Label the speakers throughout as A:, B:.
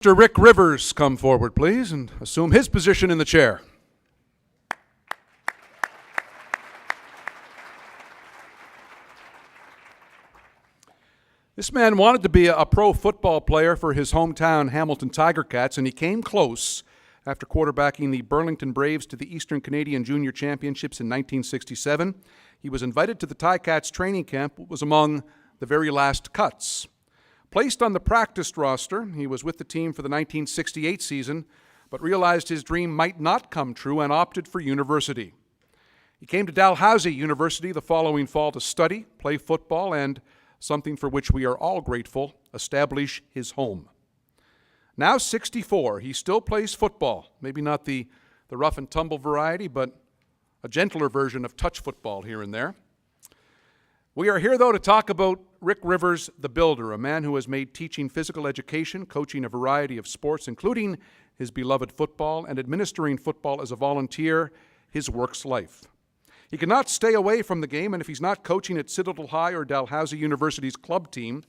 A: Mr. Rick Rivers come forward, please, and assume his position in the chair. This man wanted to be a pro football player for his hometown Hamilton Tiger Cats, and he came close after quarterbacking the Burlington Braves to the Eastern Canadian Junior Championships in 1967. He was invited to the Ticats training camp, but was among the very last cuts. Placed on the practice roster, he was with the team for the 1968 season, but realized his dream might not come true and opted for university. He came to Dalhousie University the following fall to study, play football, and, something for which we are all grateful, establish his home. Now 64, he still plays football, maybe not the rough and tumble variety, but a gentler version of touch football here and there. We are here, though, to talk about Rick Rivers, the builder, a man who has made teaching physical education, coaching a variety of sports, including his beloved football, and administering football as a volunteer, his work's life. He cannot stay away from the game, and if he's not coaching at Citadel High or Dalhousie University's club team,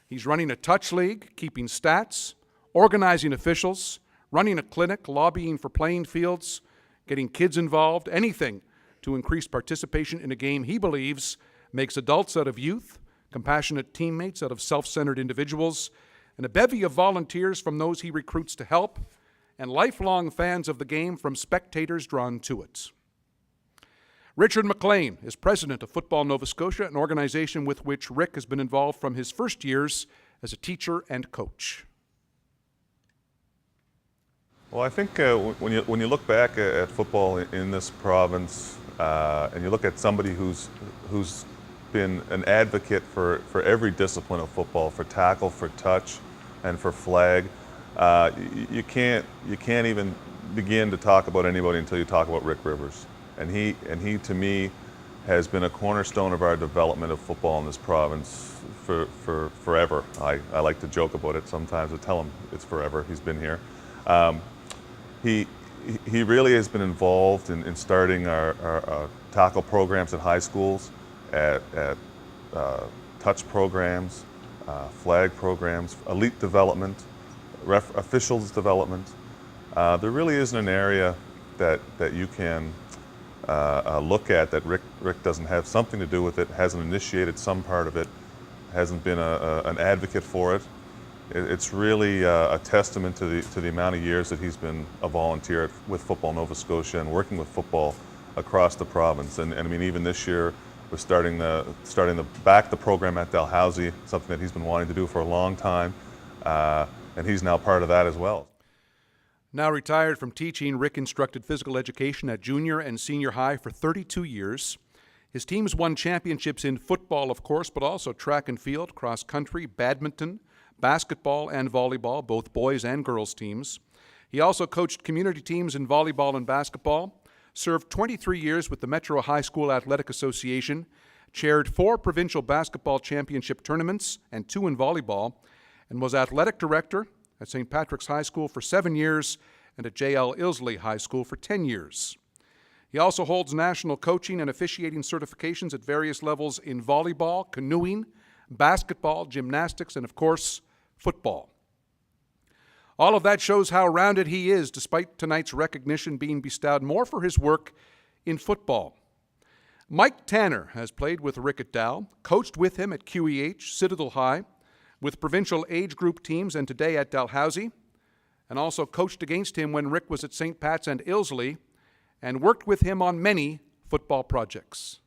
A: he's running a touch league, keeping stats, organizing officials, running a clinic, lobbying for playing fields, getting kids involved, anything to increase participation in a game he believes makes adults out of youth, compassionate teammates out of self-centered individuals, and a bevy of volunteers from those he recruits to help, and lifelong fans of the game from spectators drawn to it. Richard McLean is president of Football Nova Scotia, an organization with which Rick has been involved from his first years as a teacher and coach.
B: Well, I think when you look back at football in this province, and you look at somebody who's been an advocate for every discipline of football, for tackle, for touch, and for flag, you can't even begin to talk about anybody until you talk about Rick Rivers. And he to me has been a cornerstone of our development of football in this province for forever. I like to joke about it sometimes. I tell him it's forever. He's been here. He really has been involved in starting our tackle programs at high schools, at touch programs, flag programs, elite development, officials development. There really isn't an area that you can look at that Rick doesn't have something to do with it, hasn't initiated some part of it, hasn't been an advocate for it. It's really a testament to the amount of years that he's been a volunteer with Football Nova Scotia and working with football across the province. And I mean, even this year, we're starting back the program at Dalhousie, something that he's been wanting to do for a long time, and he's now part of that as well.
A: Now retired from teaching, Rick instructed physical education at junior and senior high for 32 years. His teams won championships in football, of course, but also track and field, cross country, badminton, basketball, and volleyball, both boys and girls teams. He also coached community teams in volleyball and basketball, served 23 years with the Metro High School Athletic Association, chaired 4 provincial basketball championship tournaments and 2 in volleyball, and was athletic director at St. Patrick's High School for 7 years and at J.L. Ilsley High School for 10 years. He also holds national coaching and officiating certifications at various levels in volleyball, canoeing, basketball, gymnastics, and of course, football. All of that shows how rounded he is, despite tonight's recognition being bestowed more for his work in football. Mike Tanner has played with Rick at Dal, coached with him at QEH, Citadel High, with provincial age group teams and today at Dalhousie, and also coached against him when Rick was at St. Pat's and Ilsley, and worked with him on many football projects.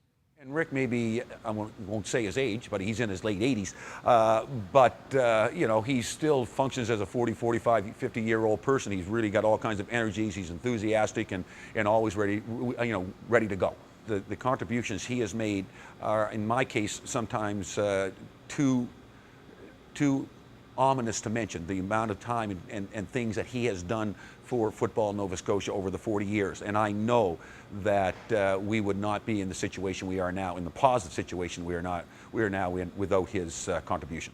C: And Rick maybe, I won't say his age, but he's in his late 80s. You know, he still functions as a 40, 45, 50-year-old person. He's really got all kinds of energies. He's enthusiastic and always ready to go. The contributions he has made are, in my case, sometimes too ominous to mention, the amount of time and things that he has done for Football Nova Scotia over the 40 years. And I know that we would not be in the situation we are now, in the positive situation we are now in without his contribution.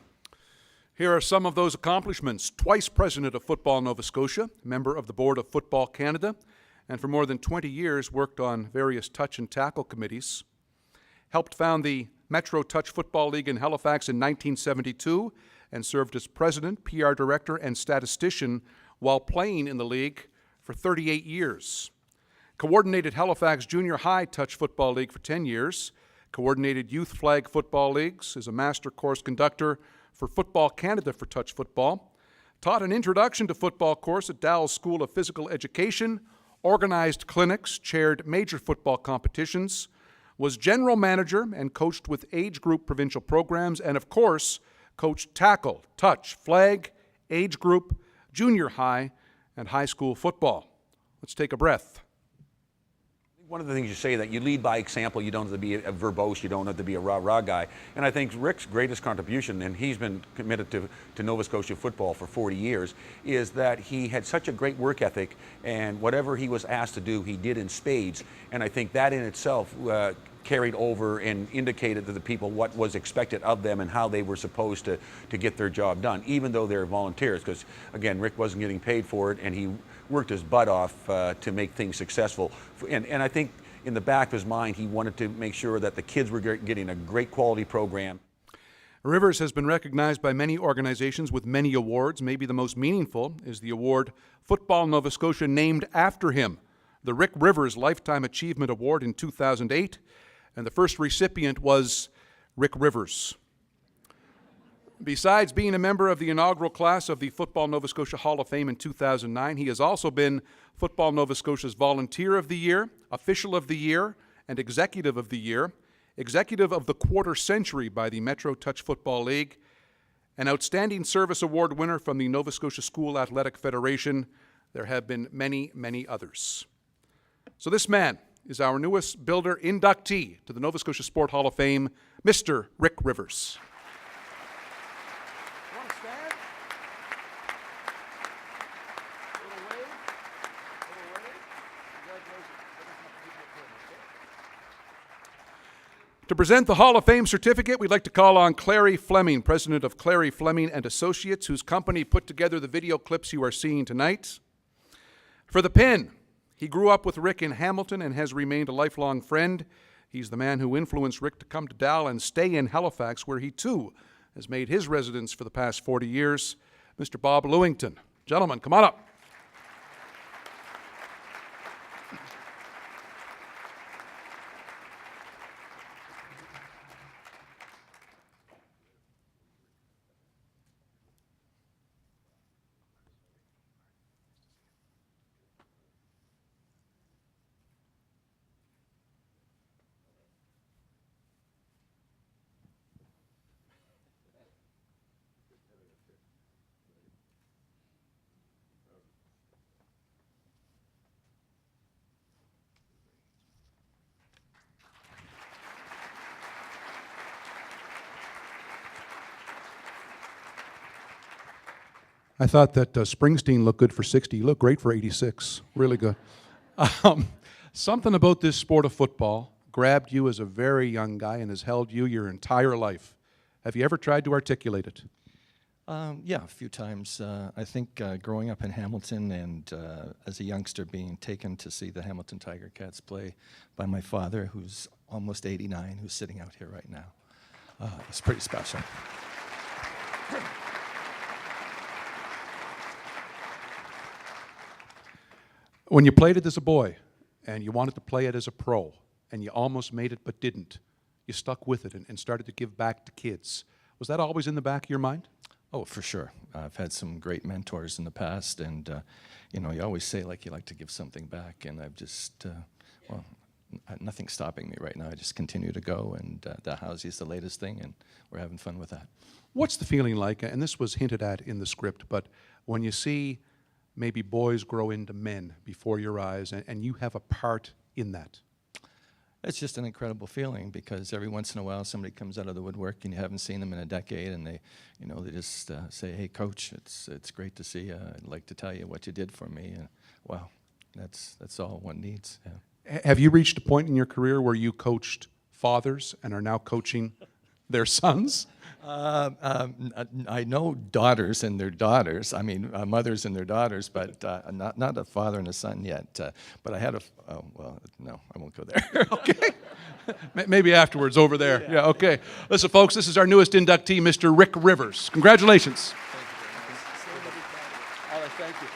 A: Here are some of those accomplishments. Twice president of Football Nova Scotia, member of the Board of Football Canada, and for more than 20 years worked on various touch and tackle committees. Helped found the Metro Touch Football League in Halifax in 1972 and served as president, PR director, and statistician while playing in the league for 38 years. Coordinated Halifax Junior High Touch Football League for 10 years, coordinated youth flag football leagues, is a master course conductor for Football Canada for touch football, taught an introduction to football course at Dalles School of Physical Education, organized clinics, chaired major football competitions, was general manager and coached with age group provincial programs, and of course, coached tackle, touch, flag, age group, junior high, and high school football. Let's take a breath.
C: One of the things you say that you lead by example, you don't have to be a verbose, you don't have to be a rah-rah guy. And I think Rick's greatest contribution, and he's been committed to Nova Scotia football for 40 years, is that he had such a great work ethic, and whatever he was asked to do, he did in spades. And I think that in itself carried over and indicated to the people what was expected of them and how they were supposed to get their job done, even though they're volunteers. Because again, Rick wasn't getting paid for it, and he worked his butt off to make things successful. And I think in the back of his mind, he wanted to make sure that the kids were getting a great quality program.
A: Rivers has been recognized by many organizations with many awards. Maybe the most meaningful is the award Football Nova Scotia named after him, the Rick Rivers Lifetime Achievement Award in 2008, and the first recipient was Rick Rivers. Besides being a member of the inaugural class of the Football Nova Scotia Hall of Fame in 2009, he has also been Football Nova Scotia's Volunteer of the Year, Official of the Year, and Executive of the Year, Executive of the Quarter Century by the Metro Touch Football League, an Outstanding Service Award winner from the Nova Scotia School Athletic Federation. There have been many, many others. So this man is our newest builder inductee to the Nova Scotia Sport Hall of Fame, Mr. Rick Rivers. To present the Hall of Fame certificate, we'd like to call on Clary Fleming, president of Clary Fleming and Associates, whose company put together the video clips you are seeing tonight. For the pin, he grew up with Rick in Hamilton and has remained a lifelong friend. He's the man who influenced Rick to come to Dal and stay in Halifax, where he too has made his residence for the past 40 years. Mr. Bob Lewington. Gentlemen, come on up. I thought that Springsteen looked good for 60. He looked great for 86. Really good. Something about this sport of football grabbed you as a very young guy and has held you your entire life. Have you ever tried to articulate it?
D: Yeah, a few times. I think growing up in Hamilton and as a youngster being taken to see the Hamilton Tiger Cats play by my father, who's almost 89, who's sitting out here right now. It's pretty special.
A: When you played it as a boy and you wanted to play it as a pro and you almost made it but didn't, you stuck with it and started to give back to kids. Was that always in the back of your mind?
D: Oh, for sure. I've had some great mentors in the past, and you know, you always say like you like to give something back, and I've just, well, nothing's stopping me right now. I just continue to go, and the house is the latest thing, and we're having fun with that.
A: What's the feeling like, and this was hinted at in the script, but when you see maybe boys grow into men before your eyes, and you have a part in that?
D: It's just an incredible feeling, because every once in a while somebody comes out of the woodwork and you haven't seen them in a decade, and they, you know, they just say, "Hey, coach, it's great to see you. I'd like to tell you what you did for me." Wow, that's all one needs. Yeah.
A: Have you reached a point in your career where you coached fathers and are now coaching Their sons?
D: I know daughters and their daughters. I mean, mothers and their daughters, but not a father and a son yet. But I had no, I won't go there.
A: Okay. Maybe afterwards over there. Yeah, okay. Listen, folks, this is our newest inductee, Mr. Rick Rivers. Congratulations.
D: Thank you very much. Thank you.